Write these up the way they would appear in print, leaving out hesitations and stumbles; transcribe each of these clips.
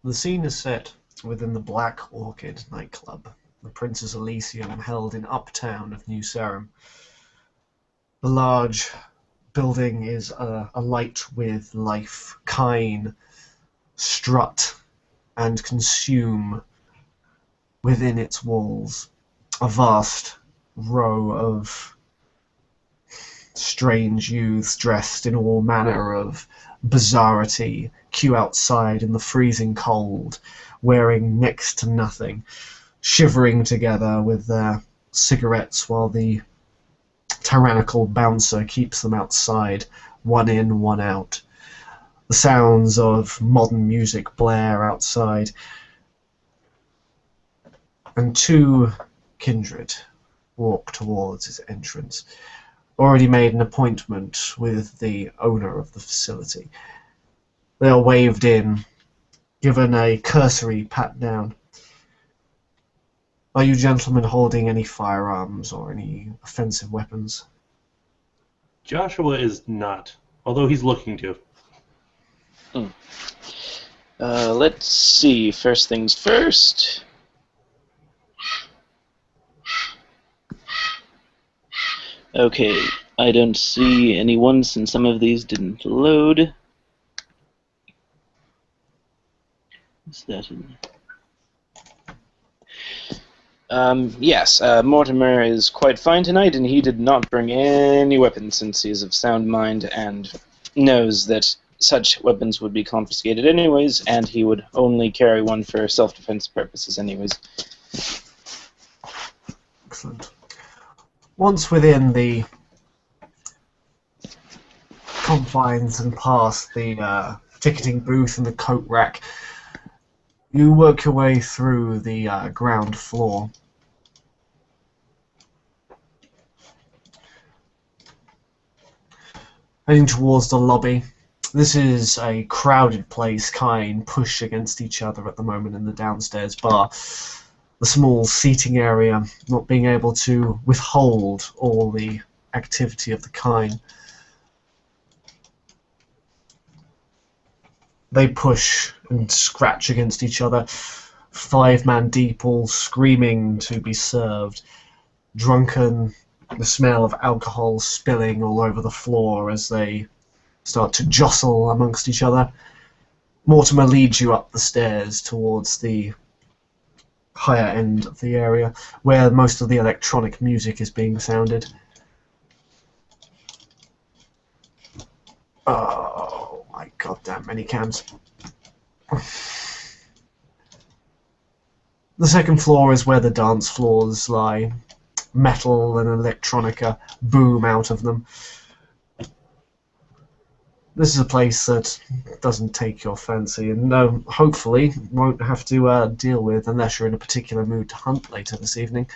The scene is set within the Black Orchid nightclub, the Princess Elysium held in uptown of New Sarum. The large building is alight with life. Kine strut and consume within its walls a vast row of strange youths dressed in all manner of bizarrity queue outside in the freezing cold, wearing next to nothing, shivering together with their cigarettes while the tyrannical bouncer keeps them outside, one in, one out. The sounds of modern music blare outside, and two kindred walk towards its entrance, already made an appointment with the owner of the facility. They are waved in, given a cursory pat down. Are you gentlemen holding any firearms or any offensive weapons? Joshua is not, although he's looking to. Let's see. First things first. Okay, I don't see anyone since some of these didn't load. Is that in? Yes, Mortimer is quite fine tonight, and he did not bring any weapons since he is of sound mind and knows that such weapons would be confiscated anyways, and he would only carry one for self-defense purposes anyways. Excellent. Once within the confines and past the ticketing booth and the coat rack, you work your way through the ground floor. Heading towards the lobby. This is a crowded place, kind push against each other at the moment in the downstairs bar. The small seating area not being able to withhold all the activity of the kind. They push and scratch against each other, 5-man deep, all screaming to be served. Drunken, the smell of alcohol spilling all over the floor as they start to jostle amongst each other. Mortimer leads you up the stairs towards the higher end of the area, where most of the electronic music is being sounded. Oh my goddamn many cams. The second floor is where the dance floors lie. Metal and electronica boom out of them. This is a place that doesn't take your fancy, and hopefully won't have to deal with unless you're in a particular mood to hunt later this evening.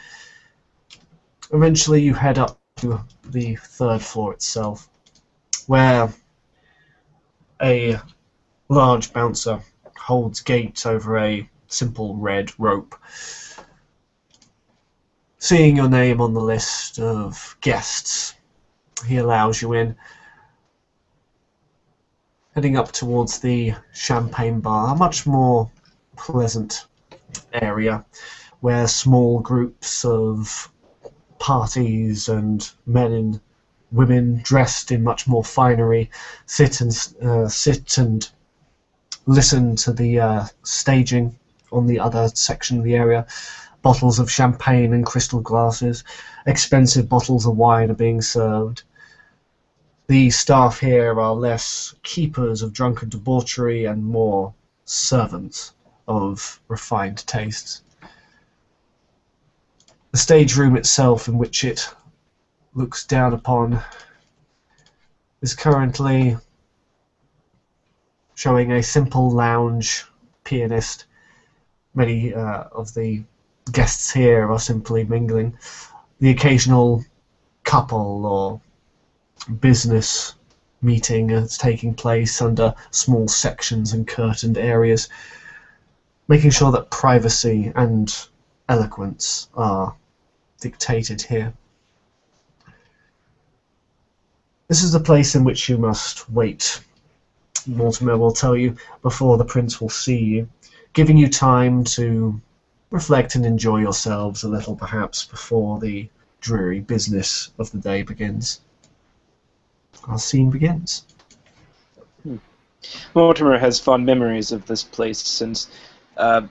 Eventually you head up to the third floor itself, where a large bouncer holds gate over a simple red rope. Seeing your name on the list of guests, he allows you in. Heading up towards the champagne bar, a much more pleasant area where small groups of parties and men and women dressed in much more finery sit and listen to the staging on the other section of the area. Bottles of champagne and crystal glasses, expensive bottles of wine are being served. The staff here are less keepers of drunken debauchery and more servants of refined tastes. The stage room itself, in which it looks down upon, is currently showing a simple lounge pianist. Many of the guests here are simply mingling. The occasional couple or business meeting is taking place under small sections and curtained areas, making sure that privacy and eloquence are dictated here. This is the place in which you must wait. Mortimer will tell you before the prince will see you. giving you time to reflect and enjoy yourselves a little, perhaps, before the dreary business of the day begins. Our scene begins. Mortimer has fond memories of this place since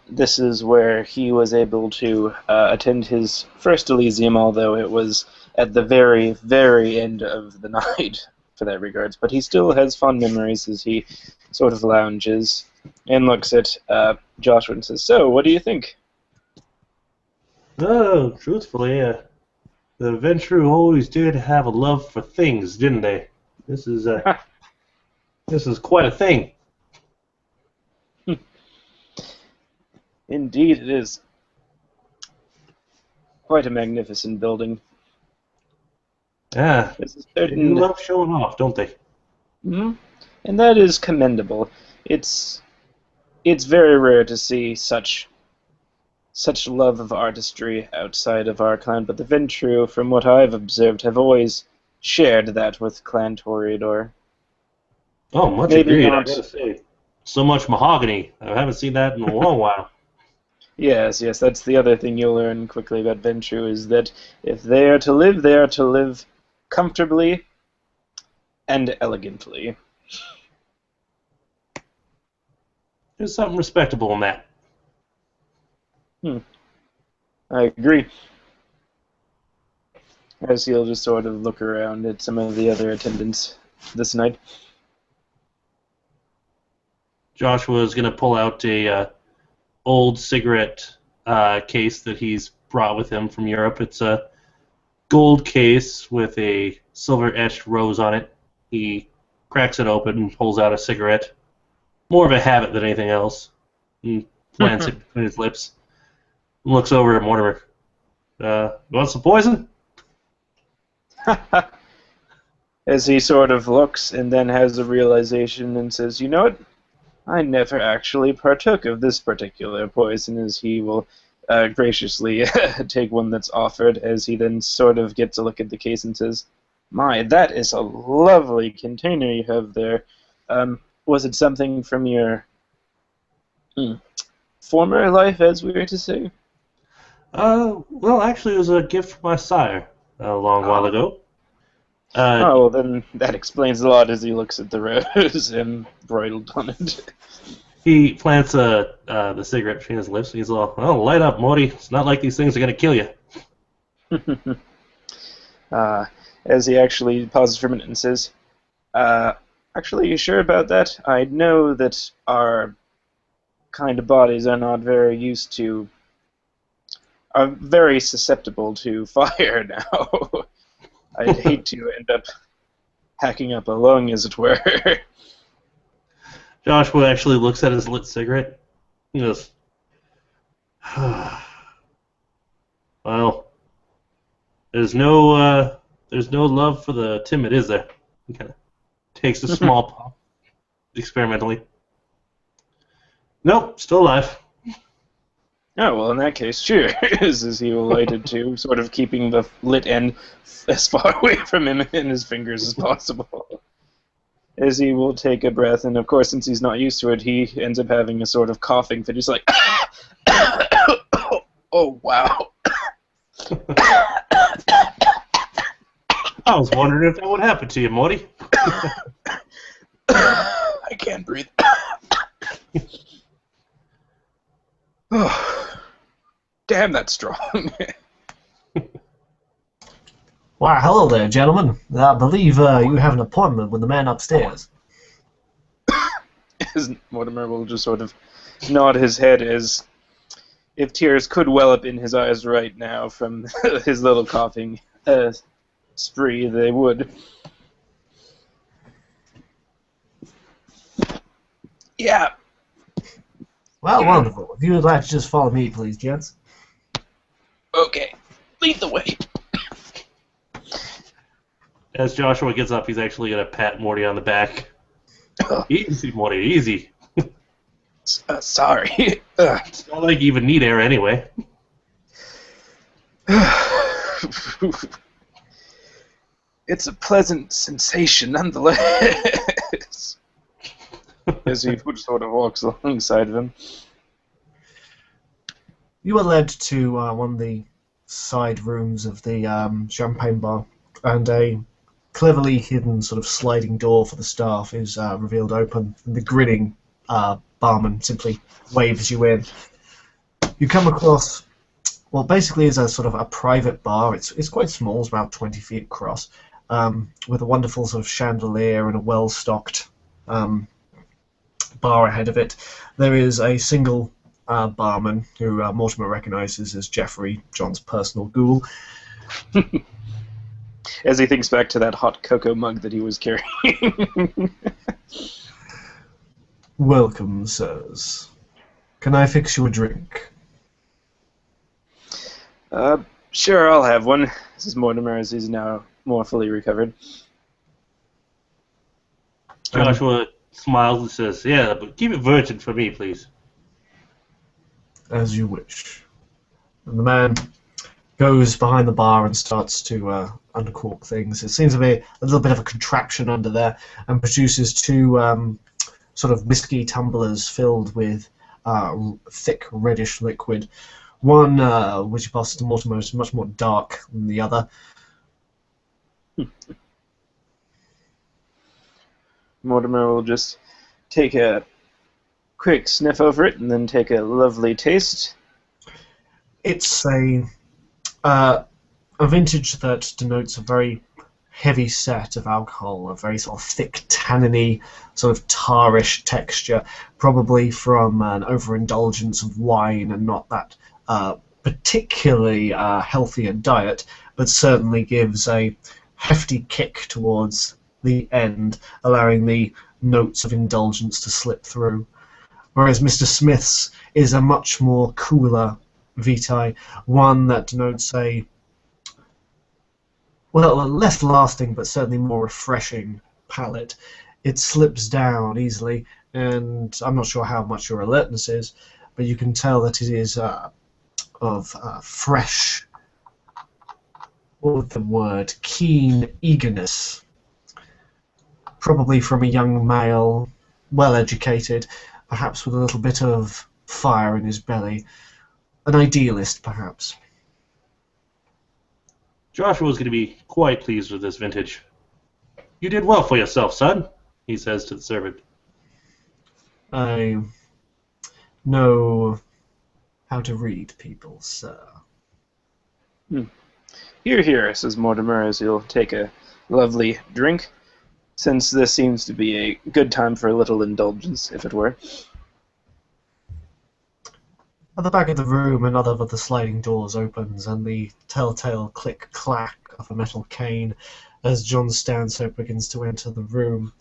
this is where he was able to attend his first Elysium, although it was at the very, very end of the night for that regards. But he still has fond memories as he sort of lounges and looks at Joshua and says, "So, what do you think?" Oh, truthfully, the Ventrue always did have a love for things, didn't they? This is quite a thing. Indeed, it is. Quite a magnificent building. Yeah, There's a they do certain, love showing off, don't they? and that is commendable. It's very rare to see such love of artistry outside of our clan, but the Ventrue, from what I've observed, have always shared that with Clan Toreador. Oh, much Maybe agreed. I not. gotta say, so much mahogany. I haven't seen that in a long while. Yes, that's the other thing you'll learn quickly about Ventrue, is that if they are to live comfortably and elegantly. There's something respectable in that. I agree. As he'll just sort of look around at some of the other attendants this night. Joshua is gonna pull out a old cigarette case that he's brought with him from Europe. It's a gold case with a silver-etched rose on it. He cracks it open and pulls out a cigarette. More of a habit than anything else. He plants it between his lips. Looks over at Mortimer. Want some poison? As he sort of looks and then has a realization and says, "You know what? I never actually partook of this particular poison," as he will graciously take one that's offered, as he then sort of gets a look at the case and says, "My, that is a lovely container you have there. Was it something from your former life, as we were to say?" Well, actually, it was a gift from my sire a long while ago. Oh, well, then that explains a lot as he looks at the rose embroidered on it. He plants the cigarette between his lips, and he's all, "Oh, light up, Morty. It's not like these things are going to kill you." As he actually pauses for a minute and says, "Actually, you sure about that? I know that our kind of bodies are not are very susceptible to fire now. I'd hate to end up hacking up a lung, as it were." Joshua actually looks at his lit cigarette. He goes, "Well, there's no love for the timid, is there?" He kind of takes a small puff, experimentally. "Nope, still alive." Oh, well, in that case, cheers, as he will light it too, sort of keeping the lit end as far away from him and his fingers as possible. As he will take a breath, and of course, since he's not used to it, he ends up having a sort of coughing fit. He's like, "Oh, wow." I was wondering if that would happen to you, Morty. I can't breathe. Damn, that's strong. Why, hello there, gentlemen. I believe you have an appointment with the man upstairs. As Mortimer will just sort of nod his head, as if tears could well up in his eyes right now from his little coughing spree, they would. Yeah. Well, wonderful. If you would like to just follow me, please, gents. Okay. Lead the way. As Joshua gets up, he's actually going to pat Morty on the back. Easy, Morty, easy. Sorry. It's not like you even need air anyway. It's a pleasant sensation, nonetheless. As he sort of walks alongside of him. You were led to one of the side rooms of the champagne bar, and a cleverly hidden sort of sliding door for the staff is revealed open, and the grinning barman simply waves you in. You come across well, basically, it's a sort of a private bar. It's quite small. It's about 20 feet across, with a wonderful sort of chandelier and a well-stocked bar ahead of it. There is a single barman who Mortimer recognizes as Jeffrey, John's personal ghoul. As he thinks back to that hot cocoa mug that he was carrying. Welcome, sirs. Can I fix you a drink? Sure, I'll have one. This is Mortimer, as he's now more fully recovered. Joshua smiles and says, "Yeah, but keep it virgin for me, please." As you wish. And the man goes behind the bar and starts to uncork things. It seems to be a little bit of a contraption under there, and produces two sort of whiskey tumblers filled with thick reddish liquid. One, which he passes to Mortimer, is much more dark than the other. Mortimer will just take a quick sniff over it and then take a lovely taste. It's a vintage that denotes a very heavy set of alcohol, a very sort of thick, tanniny, sort of tarish texture, probably from an overindulgence of wine and not that particularly healthy a diet, but certainly gives a hefty kick towards the end, allowing the notes of indulgence to slip through. Whereas Mr. Smith's is a much more cooler Vitae, one that denotes a, well, a less lasting but certainly more refreshing palate. It slips down easily, and I'm not sure how much your alertness is, but you can tell that it is of fresh, what was the word, keen eagerness. Probably from a young male, well educated, perhaps with a little bit of fire in his belly. An idealist, perhaps. Joshua's going to be quite pleased with this vintage. "You did well for yourself, son," he says to the servant. I know how to read people, sir. Here, here, says Mortimer, as he'll take a lovely drink, since this seems to be a good time for a little indulgence, if it were. At the back of the room, another of the sliding doors opens, and the telltale click-clack of a metal cane as John Stanhope begins to enter the room.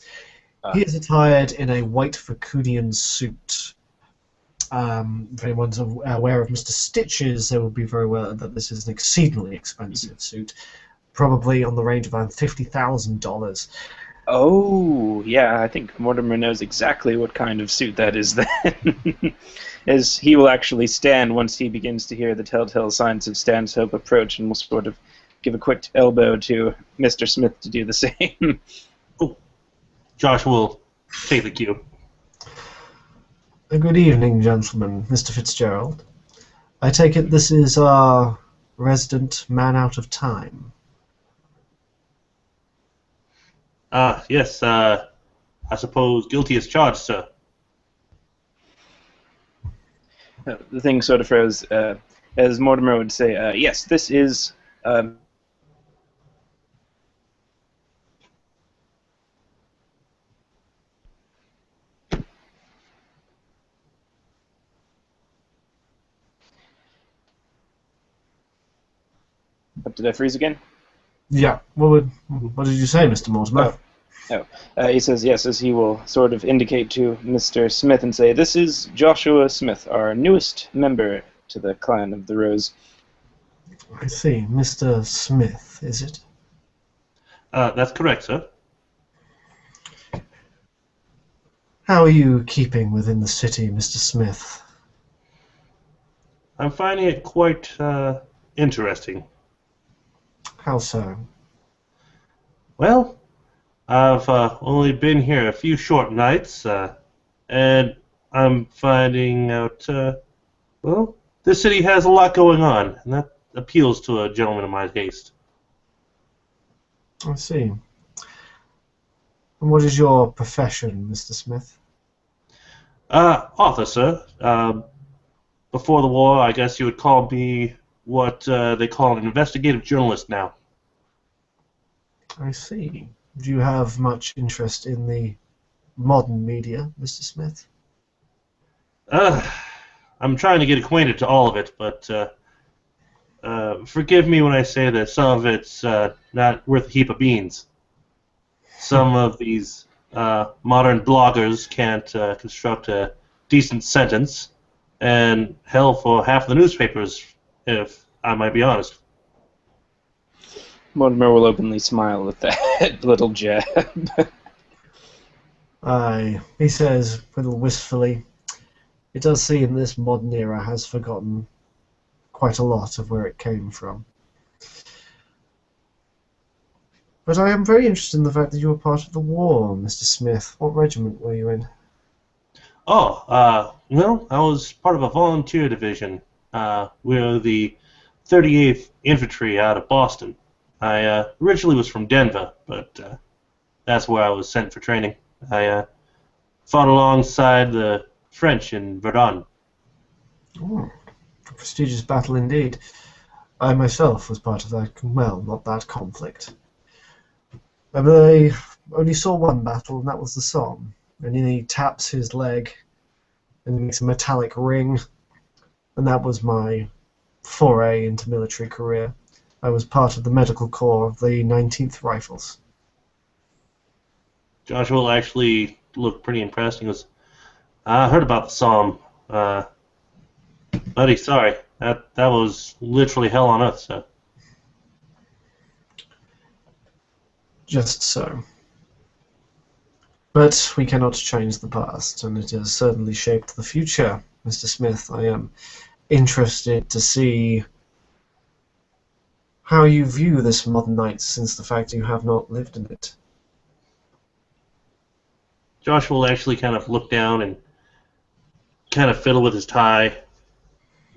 He is attired in a white Vacudian suit. If anyone's aware of Mr. Stitches, they will be very aware that this is an exceedingly expensive suit, probably on the range of around $50,000. Oh, yeah, I think Mortimer knows exactly what kind of suit that is then. As he will actually stand once he begins to hear the telltale signs of Stanhope approach, and will sort of give a quick elbow to Mr. Smith to do the same. Oh, Josh will take the cue. Good evening, gentlemen. Mr. Fitzgerald. I take it this is our resident man out of time. Yes, I suppose guilty as charged, sir. The thing sort of froze, as Mortimer would say, yes, this is... Did I freeze again? Yeah. What did you say, Mr. Mortimer? He says yes, as he will sort of indicate to Mr. Smith and say, "This is Joshua Smith, our newest member to the Clan of the Rose." I see. Mr. Smith, is it? That's correct, sir. How are you keeping within the city, Mr. Smith? I'm finding it quite interesting. How so? Well, I've only been here a few short nights, and I'm finding out, well, this city has a lot going on, and that appeals to a gentleman of my taste. I see. And what is your profession, Mr. Smith? Author, sir. Before the war, I guess you would call me what they call an investigative journalist now. I see. Do you have much interest in the modern media, Mr. Smith? I'm trying to get acquainted to all of it, but forgive me when I say that some of it's not worth a heap of beans. Some of these modern bloggers can't construct a decent sentence, and hell, for half the newspapers, if I might be honest. Mortimer will openly smile at that little jab. Aye, he says, a little wistfully, it does seem this modern era has forgotten quite a lot of where it came from. But I am very interested in the fact that you were part of the war, Mr. Smith. What regiment were you in? Oh, well, I was part of a volunteer division. We're the 38th Infantry out of Boston. I originally was from Denver, but that's where I was sent for training. I fought alongside the French in Verdun. Oh, a prestigious battle indeed. I myself was part of that, well, not that conflict. I only saw one battle, and that was the Somme. And he taps his leg and makes a metallic ring, and that was my foray into military career. I was part of the medical corps of the 19th Rifles. Joshua actually looked pretty impressed. He goes, I heard about the Somme. Buddy, sorry. That was literally hell on earth, sir. Just so. But we cannot change the past, and it has certainly shaped the future, Mr. Smith. I am interested to see how you view this modern night, since the fact you have not lived in it. Joshua will actually kind of look down and kind of fiddle with his tie.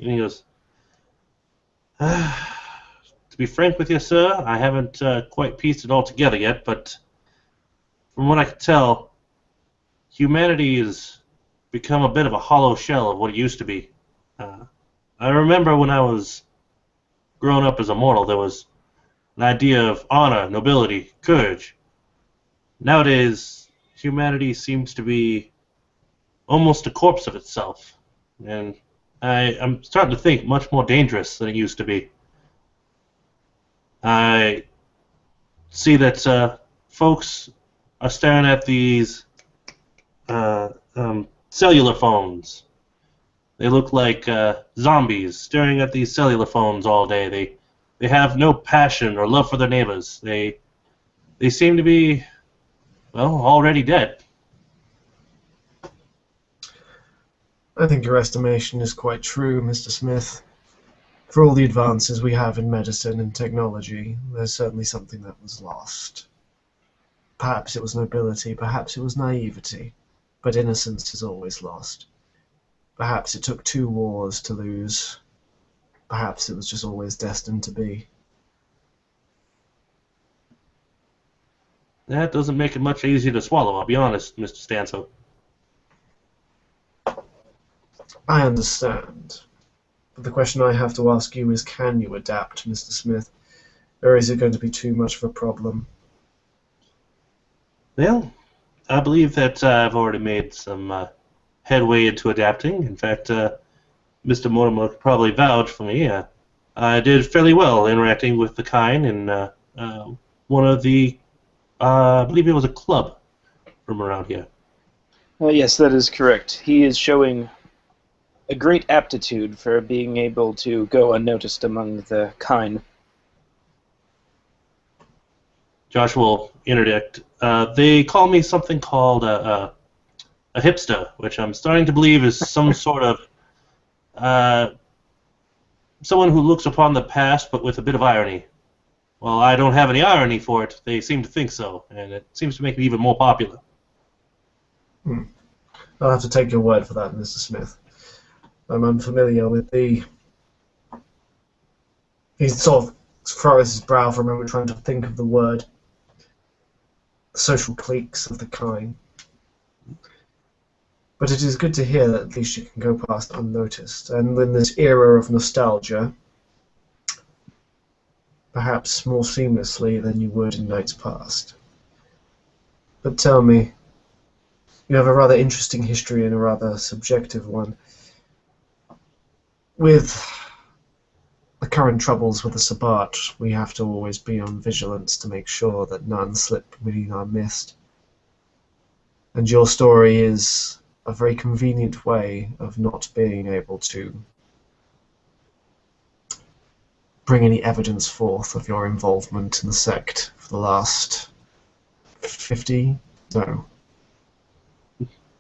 And he goes, to be frank with you, sir, I haven't quite pieced it all together yet, but from what I can tell, humanity has become a bit of a hollow shell of what it used to be. I remember when I was growing up as a mortal, there was an idea of honor, nobility, courage. Nowadays, humanity seems to be almost a corpse of itself, and I'm starting to think much more dangerous than it used to be. I see that folks are staring at these cellular phones. They look like zombies staring at these cellular phones all day. They have no passion or love for their neighbors. They seem to be, well, already dead. I think your estimation is quite true, Mr. Smith. For all the advances we have in medicine and technology, there's certainly something that was lost. Perhaps it was nobility, perhaps it was naivety, but innocence is always lost. Perhaps it took 2 wars to lose. Perhaps it was just always destined to be. That doesn't make it much easier to swallow, I'll be honest, Mr. Stanso. I understand. But the question I have to ask you is, can you adapt, Mr. Smith? Or is it going to be too much of a problem? Well, I believe that I've already made some headway into adapting. In fact, Mr. Mortimer could probably vouch for me. I did fairly well interacting with the kind in one of the, I believe it was a club from around here. Yes, that is correct. He is showing a great aptitude for being able to go unnoticed among the kind. Josh will interdict. They call me something called a hipster, which I'm starting to believe is some sort of someone who looks upon the past but with a bit of irony. Well, I don't have any irony for it. They seem to think so, and it seems to make me even more popular. I'll have to take your word for that, Mr. Smith. I'm unfamiliar with the He sort of furrows his brow for a moment, trying to think of the word. Social cliques of the kind. But it is good to hear that at least you can go past unnoticed, and in this era of nostalgia, perhaps more seamlessly than you would in nights past. But tell me, you have a rather interesting history and a rather subjective one. With the current troubles with the Sabbat, we have to always be on vigilance to make sure that none slip beneath our mist. And your story is a very convenient way of not being able to bring any evidence forth of your involvement in the sect for the last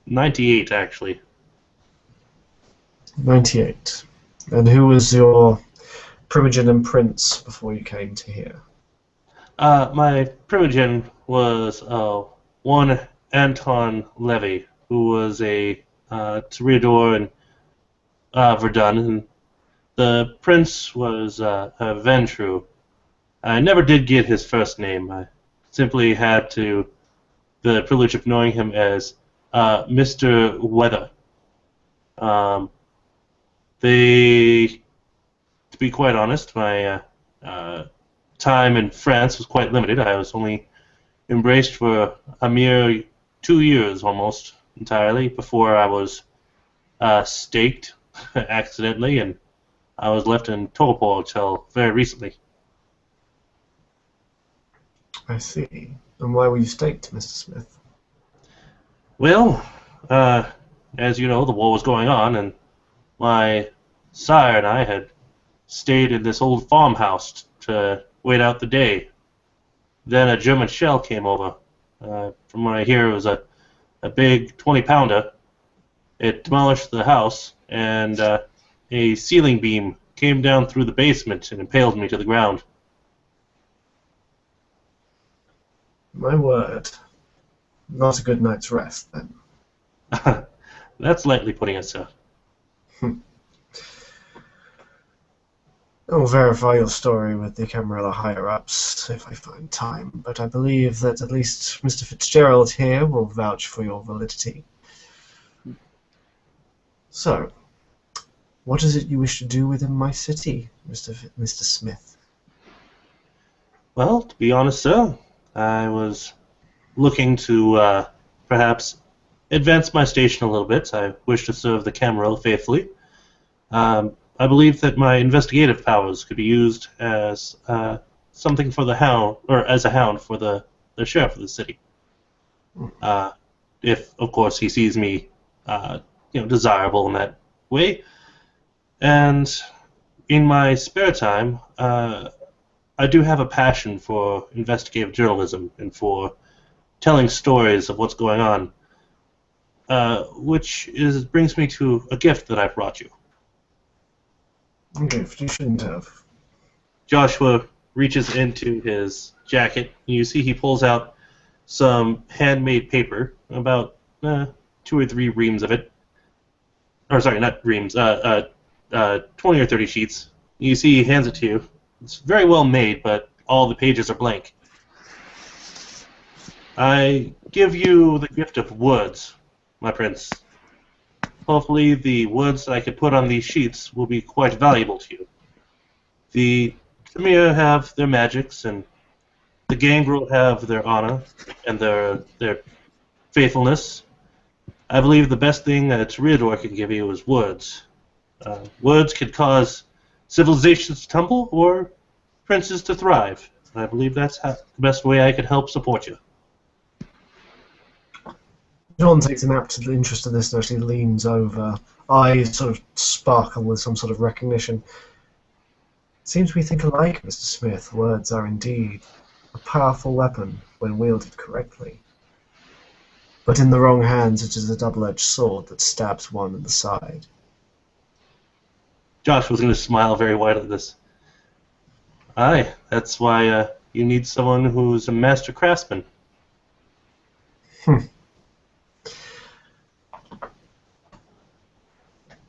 98, actually. 98. And who was your primogen and prince before you came to here? My primogen was one Anton Levy, who was a toreador in Verdun, and the prince was Ventru. I never did get his first name. I simply had the privilege of knowing him as Mr. Weather. To be quite honest, my time in France was quite limited. I was only embraced for a mere 2 years almost entirely before I was staked accidentally, and I was left in torpor until very recently. I see. And why were you staked, Mr. Smith? Well, as you know, the war was going on, and my sire and I had stayed in this old farmhouse to wait out the day. Then a German shell came over. From what I hear, it was a big 20-pounder. It demolished the house, and a ceiling beam came down through the basement and impaled me to the ground. My word. Not a good night's rest, then. That's lightly putting it, sir. I'll verify your story with the Camarilla higher-ups if I find time, but I believe that at least Mr. Fitzgerald here will vouch for your validity. So, what is it you wish to do within my city, Mr. Smith? Well, to be honest, sir, I was looking to perhaps advance my station a little bit. I wish to serve the Camarilla faithfully. I believe that my investigative powers could be used as something for the hound, or as a hound for the sheriff of the city. If, of course, he sees me, desirable in that way. And in my spare time, I do have a passion for investigative journalism and for telling stories of what's going on, which brings me to a gift that I brought you. A gift you shouldn't have. Joshua reaches into his jacket, and you see he pulls out some handmade paper, about 2 or 3 reams of it. Or sorry, not reams, 20 or 30 sheets. You see he hands it to you. It's very well made, but all the pages are blank. I give you the gift of words, my prince. Hopefully the words that I could put on these sheets will be quite valuable to you. The Tremere have their magics, and the Gangrel have their honor and their faithfulness. I believe the best thing that Toreador can give you is words. Words could cause civilizations to tumble or princes to thrive. I believe that's the best way I could help support you. John takes an apt interest in this and actually leans over. Eyes sort of sparkle with some sort of recognition. Seems we think alike, Mr. Smith. Words are indeed a powerful weapon when wielded correctly. But in the wrong hands, it is a double-edged sword that stabs one in the side. Josh was going to smile very wide at this. Aye, that's why you need someone who's a master craftsman.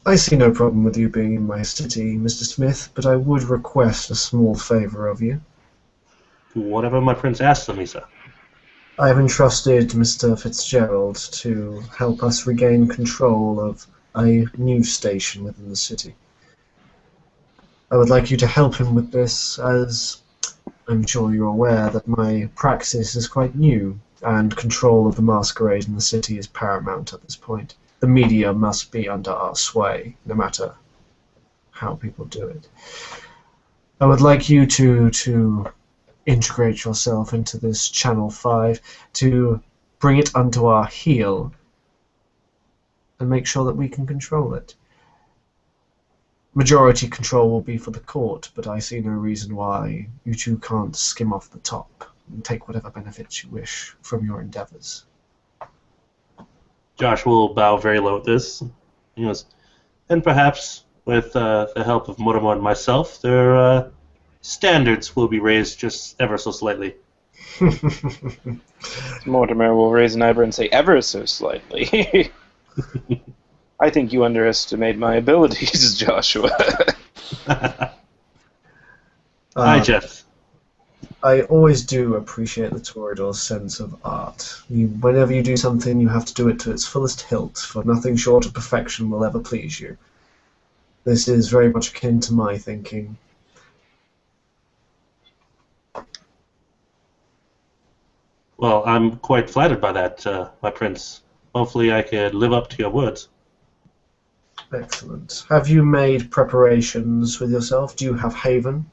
I see no problem with you being in my city, Mr. Smith, but I would request a small favor of you. Whatever my prince asks of me, sir. I have entrusted Mr. Fitzgerald to help us regain control of a news station within the city. I would like you to help him with this, as I'm sure you're aware that my praxis is quite new, and control of the masquerade in the city is paramount at this point. The media must be under our sway, no matter how people do it. I would like you to integrate yourself into this Channel 5, to bring it under our heel, and make sure that we can control it. Majority control will be for the court, but I see no reason why you two can't skim off the top and take whatever benefits you wish from your endeavors. Josh will bow very low at this. He goes, and perhaps, with the help of Mortimer and myself, their standards will be raised just ever so slightly. Mortimer will raise an eyebrow and say, ever so slightly. I think you underestimate my abilities, Joshua. Hi, Jeff. I always do appreciate the Toreador's sense of art. Whenever you do something, you have to do it to its fullest hilt, for nothing short of perfection will ever please you. This is very much akin to my thinking. Well, I'm quite flattered by that, my prince. Hopefully I could live up to your words. Excellent. Have you made preparations with yourself? Do you have haven?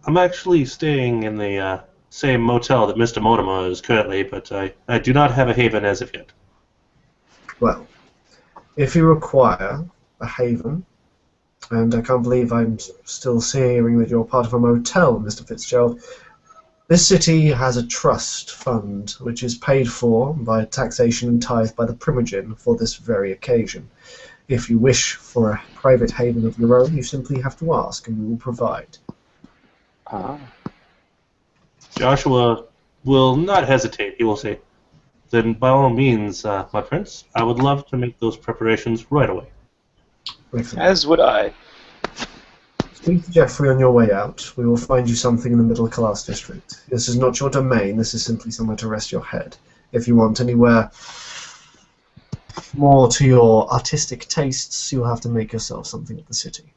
I'm actually staying in the same motel that Mr. Mortimer is currently, but I do not have a haven as of yet. Well, if you require a haven, and I can't believe I'm still hearing that you're part of a motel, Mr. Fitzgerald, this city has a trust fund which is paid for by taxation and tithe by the Primogen for this very occasion. If you wish for a private haven of your own, you simply have to ask, and we will provide. Ah. Joshua will not hesitate. He will say, then by all means, my prince, I would love to make those preparations right away. As would I. Speak to Geoffrey on your way out. We will find you something in the middle class district. This is not your domain, this is simply somewhere to rest your head. If you want anywhere more to your artistic tastes, you'll have to make yourself something at the city.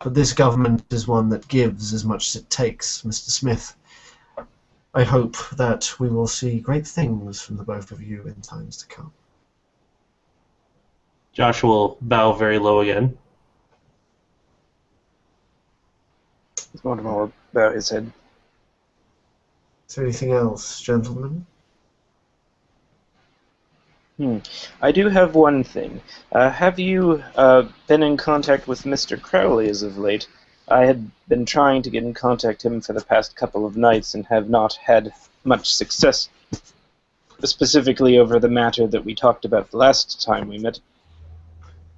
But this government is one that gives as much as it takes, Mr. Smith. I hope that we will see great things from the both of you in times to come. Joshua will bow very low again. Mortimer will bow his head. Is there anything else, gentlemen? I do have one thing. Have you been in contact with Mr. Crowley as of late? I had been trying to get in contact with him for the past couple of nights and have not had much success, specifically over the matter that we talked about the last time we met.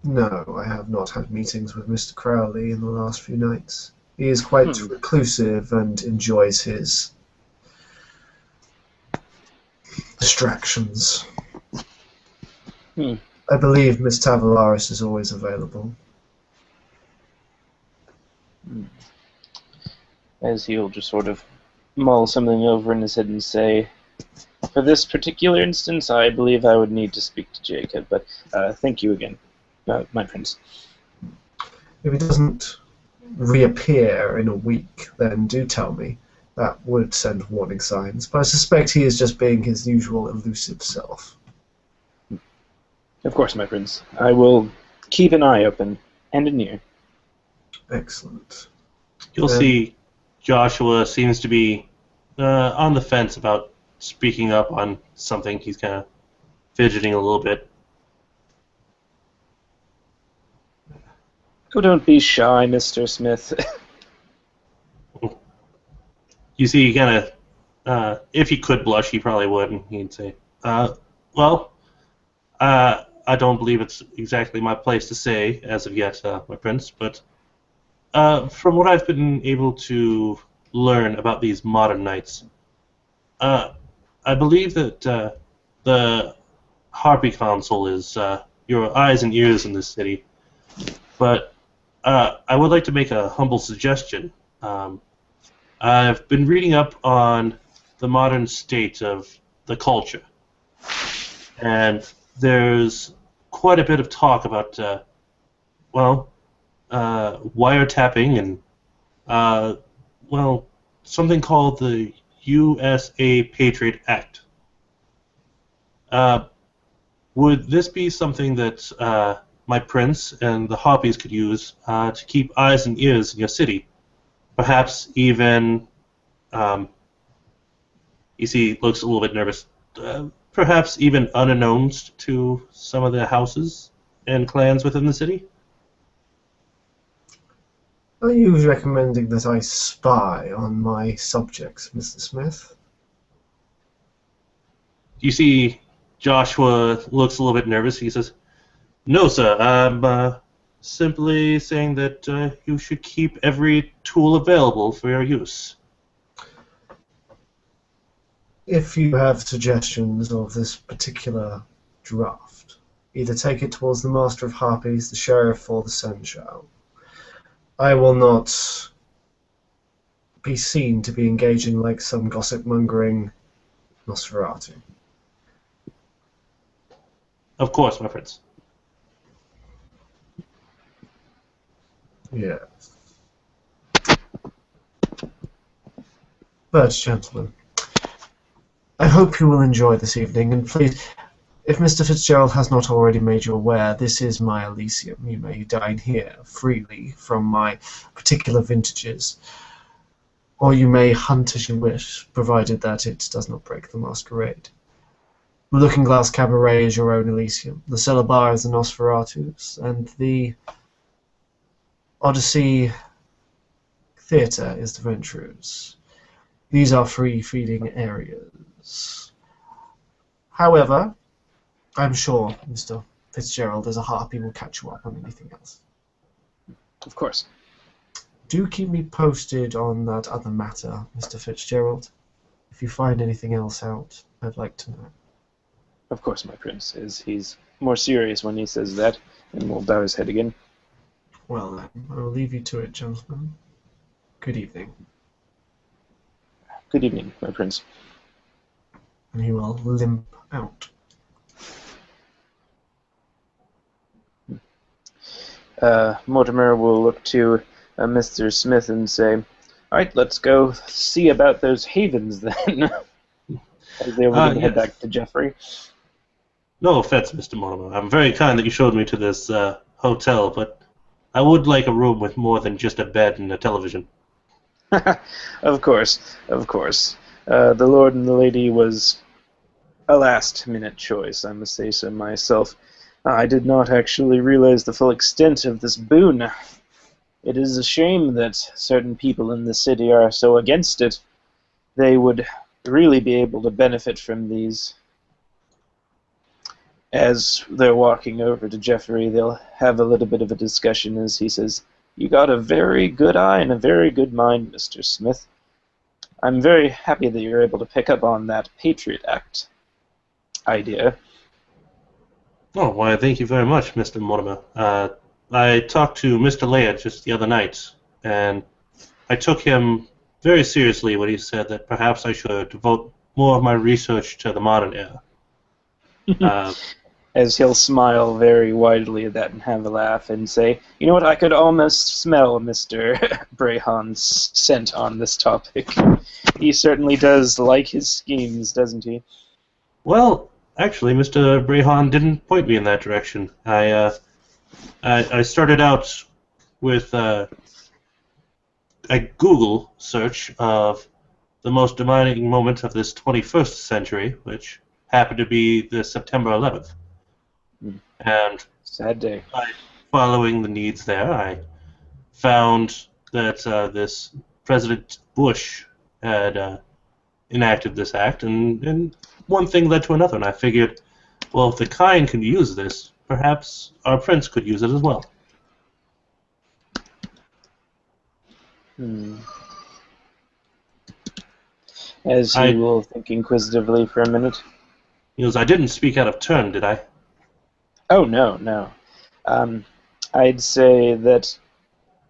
No, I have not had meetings with Mr. Crowley in the last few nights. He is quite reclusive and enjoys his distractions. I believe Miss Tavalaris is always available. As he'll just sort of mull something over in his head and say, for this particular instance, I believe I would need to speak to Jacob, but thank you again, my prince. If he doesn't reappear in a week, then do tell me. That would send warning signs, but I suspect he is just being his usual elusive self. Of course, my prince. I will keep an eye open and an ear. Excellent. You'll see Joshua seems to be on the fence about speaking up on something. He's kind of fidgeting a little bit. Oh, don't be shy, Mr. Smith. You see, he kind of, if he could blush, he probably would, and he'd say, well, I don't believe it's exactly my place to say as of yet, my prince, but from what I've been able to learn about these modern knights, I believe that the Harpy Council is, your eyes and ears in this city. But I would like to make a humble suggestion. I've been reading up on the modern state of the culture, and there's quite a bit of talk about, wiretapping and, something called the USA Patriot Act. Would this be something that my prince and the Harpies could use to keep eyes and ears in your city? Perhaps even, he looks a little bit nervous, perhaps even unannounced to some of the houses and clans within the city? Are you recommending that I spy on my subjects, Mr. Smith? You see, Joshua looks a little bit nervous. He says, "No, sir. I'm simply saying that you should keep every tool available for your use." If you have suggestions of this particular draft, either take it towards the Master of Harpies, the Sheriff, or the Seneschal. I will not be seen to be engaging like some gossip-mongering Nosferatu. Of course, my prince. Yes. But, gentlemen, I hope you will enjoy this evening, and please, if Mr. Fitzgerald has not already made you aware, this is my Elysium. You may dine here freely from my particular vintages, or you may hunt as you wish, provided that it does not break the masquerade. The Looking Glass Cabaret is your own Elysium, the Cellar Bar is the Nosferatus, and the Odyssey Theatre is the Venturers. These are free feeding areas. However, I'm sure Mr. Fitzgerald as a harpy will catch you up on anything else. Of course. Do keep me posted on that other matter, Mr. Fitzgerald. If you find anything else out, I'd like to know. Of course, my prince. He's more serious when he says that, and will bow his head again. Well then, I will leave you to it, gentlemen. Good evening. Good evening, my prince. And he will limp out. Mortimer will look to Mr. Smith and say, "All right, let's go see about those havens then." As they will head back to Jeffrey. No offense, Mr. Mortimer. I'm very kind that you showed me to this hotel, but I would like a room with more than just a bed and a television. Of course, of course. The Lord and the Lady was a last-minute choice, I must say so myself. I did not actually realize the full extent of this boon. It is a shame that certain people in the city are so against it. They would really be able to benefit from these. As they're walking over to Jeffrey, they'll have a little bit of a discussion as he says, "You got a very good eye and a very good mind, Mr. Smith. I'm very happy that you're able to pick up on that Patriot Act idea." Oh, why, thank you very much, Mr. Mortimer. I talked to Mr. Laird just the other night, and I took him very seriously when he said that perhaps I should devote more of my research to the modern era. As he'll smile very widely at that and have a laugh and say, "You know what, I could almost smell Mr. Brehan's scent on this topic. He certainly does like his schemes, doesn't he?" Well, actually, Mr. Brehan didn't point me in that direction. I started out with a Google search of the most defining moment of this 21st century, which happened to be the September 11th. And sad day. Following the needs there, I found that this President Bush had enacted this act, and one thing led to another, and I figured, well, if the kind can use this, perhaps our prince could use it as well. As he will think inquisitively for a minute. He goes, "I didn't speak out of turn, did I?" Oh, no, no. I'd say that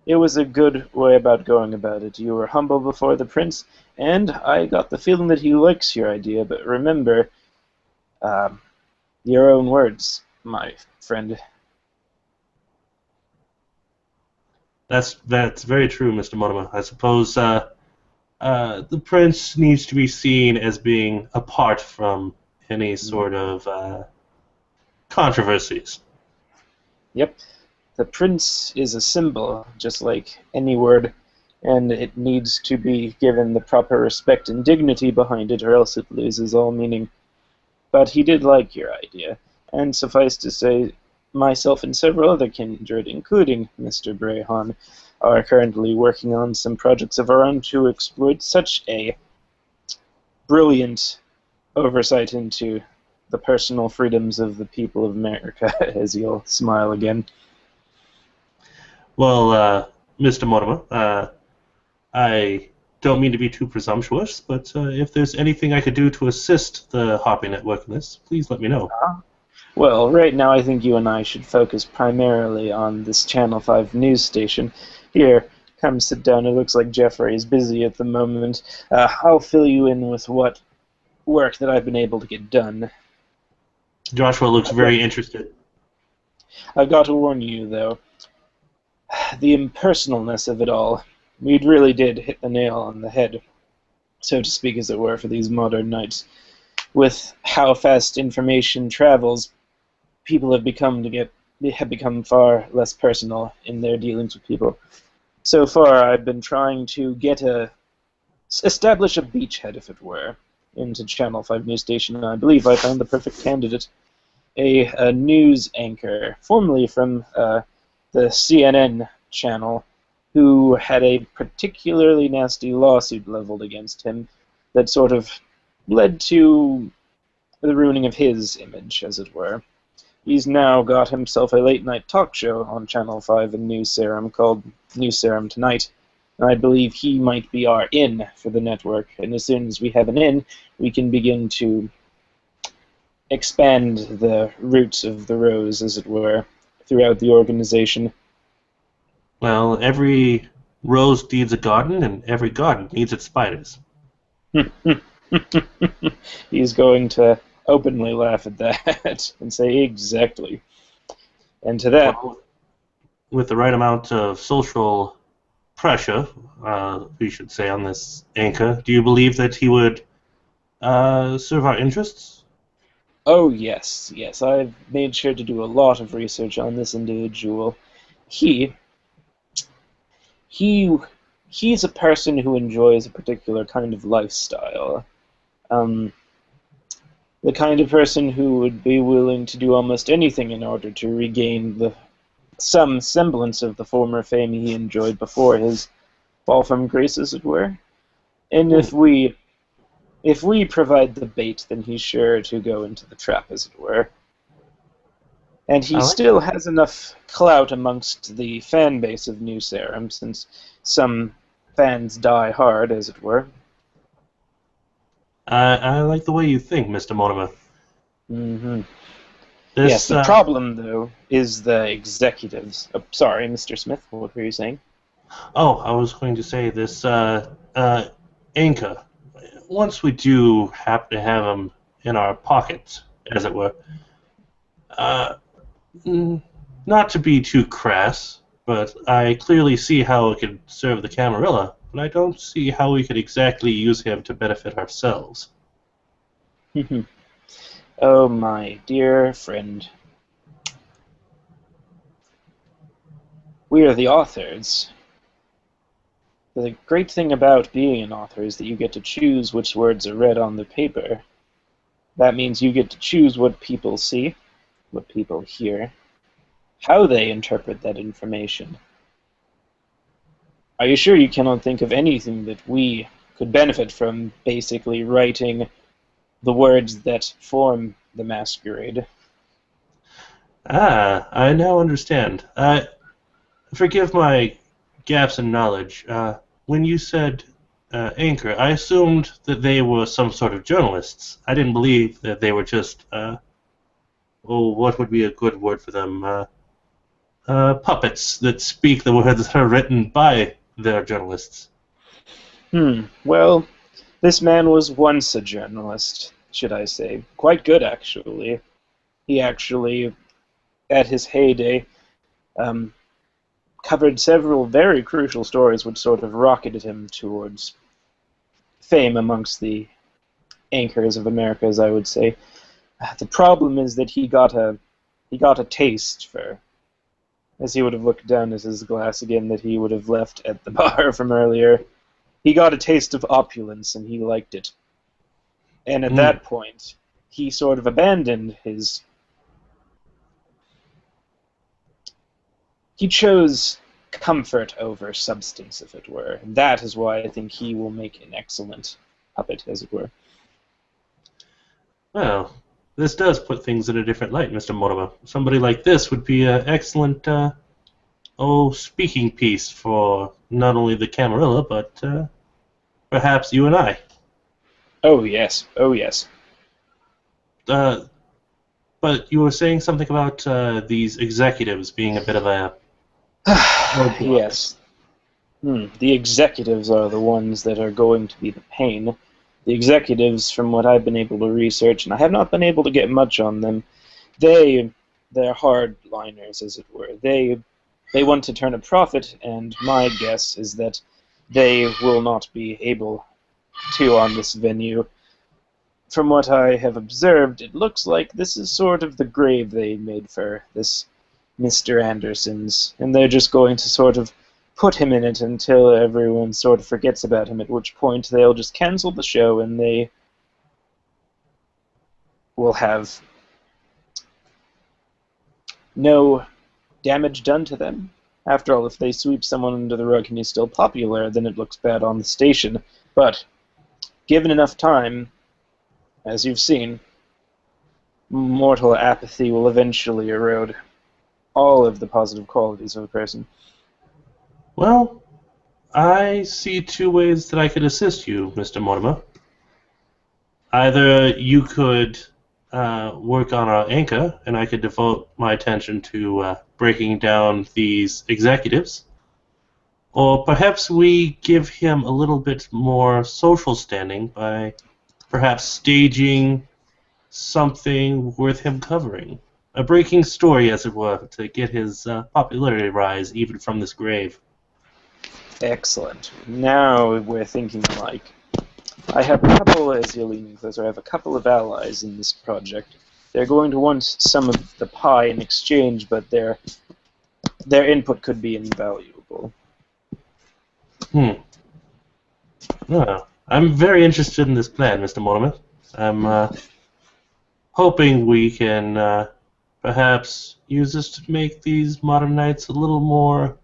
it was a good way about going about it. You were humble before the prince, and I got the feeling that he likes your idea, but remember, um, your own words, my friend. That's very true, Mr. Mortimer. I suppose the prince needs to be seen as being apart from any sort of controversies. Yep. The prince is a symbol, just like any word, and it needs to be given the proper respect and dignity behind it, or else it loses all meaning. But he did like your idea, and suffice to say, myself and several other kindred, including Mr. Brehon, are currently working on some projects of our own to exploit such a brilliant oversight into the personal freedoms of the people of America, as you'll smile again. Well, Mr. Mortimer, I don't mean to be too presumptuous, but if there's anything I could do to assist the Hoppy Network in this, please let me know. Well, right now I think you and I should focus primarily on this Channel 5 news station. Here, come sit down. It looks like Jeffrey is busy at the moment. I'll fill you in with what work that I've been able to get done. Joshua looks very interested. I've got to warn you, though, the impersonalness of it all. We really did hit the nail on the head, so to speak, as it were, for these modern nights. With how fast information travels, people have become far less personal in their dealings with people. So far, I've been trying to establish a beachhead, if it were, into Channel 5 news station, and I believe I found the perfect candidate. A news anchor, formerly from the CNN channel, who had a particularly nasty lawsuit leveled against him that sort of led to the ruining of his image, as it were. He's now got himself a late-night talk show on Channel 5 in New Sarum called New Sarum Tonight, and I believe he might be our in for the network, and as soon as we have an in, we can begin to expand the roots of the rose, as it were, throughout the organization. Well, every rose needs a garden, and every garden needs its spiders. He's going to openly laugh at that and say, exactly. And to that... Well, with the right amount of social pressure, we should say, on this anchor, do you believe that he would serve our interests? Oh, yes, yes. I've made sure to do a lot of research on this individual. He's a person who enjoys a particular kind of lifestyle. The kind of person who would be willing to do almost anything in order to regain some semblance of the former fame he enjoyed before his fall from grace, as it were. And if we provide the bait, then he's sure to go into the trap, as it were. And he still has enough clout amongst the fan base of New Sarum, since some fans die hard, as it were. I like the way you think, Mr. Mortimer. Mm-hmm. This, yes, the problem, though, is the executives. Oh, sorry, Mr. Smith, what were you saying? Oh, I was going to say this anchor. Once we do happen to have him in our pockets, as it were, not to be too crass, but I clearly see how it could serve the Camarilla, but I don't see how we could exactly use him to benefit ourselves. Oh, my dear friend. We are the authors. The great thing about being an author is that you get to choose which words are read on the paper. That means you get to choose what people see, what people hear, how they interpret that information. Are you sure you cannot think of anything that we could benefit from basically writing the words that form the masquerade? Ah, I now understand. Forgive my gaps in knowledge. When you said anchor, I assumed that they were some sort of journalists. I didn't believe that they were just oh, what would be a good word for them? Puppets that speak the words that are written by their journalists. Well, this man was once a journalist, should I say. Quite good, actually. He actually, at his heyday, covered several very crucial stories which sort of rocketed him towards fame amongst the anchors of America, as I would say. The problem is that he got a taste for, as he would have looked down at his glass again that he would have left at the bar from earlier. He got a taste of opulence, and he liked it. And at that point, he sort of abandoned his... He chose comfort over substance, if it were. And that is why I think he will make an excellent puppet, as it were. Well, this does put things in a different light, Mr. Mortimer. Somebody like this would be an excellent, speaking piece for not only the Camarilla, but perhaps you and I. Oh, yes. Oh, yes. But you were saying something about these executives being a bit of a... Yes. The executives are the ones that are going to be the pain. The executives, from what I've been able to research, and I have not been able to get much on them, they're hardliners, as it were. They want to turn a profit, and my guess is that they will not be able to on this venue. From what I have observed, it looks like this is sort of the grave they made for this Mr. Anderson's, and they're just going to sort of put him in it until everyone sort of forgets about him, at which point they'll just cancel the show and they will have no damage done to them. After all, if they sweep someone under the rug and he's still popular, then it looks bad on the station. But given enough time, as you've seen, mortal apathy will eventually erode all of the positive qualities of a person. Well, I see two ways that I could assist you, Mr. Mortimer. Either you could work on our anchor, and I could devote my attention to breaking down these executives, or perhaps we give him a little bit more social standing by perhaps staging something worth him covering. A breaking story, as it were, to get his popularity rise even from this grave. Excellent. Now we're thinking alike. I have a couple, as you're leaning closer, I have a couple of allies in this project. They're going to want some of the pie in exchange, but their input could be invaluable. Well, I'm very interested in this plan, Mr. Mortimer. I'm hoping we can perhaps use this to make these modern nights a little more,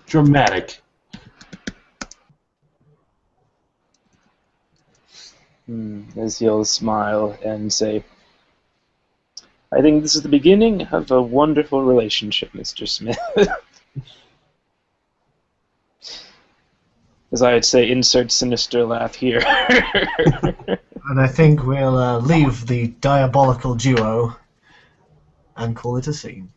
dramatic. As he'll smile and say, I think this is the beginning of a wonderful relationship, Mr. Smith. As I'd say, insert sinister laugh here. And I think we'll leave the diabolical duo and call it a scene.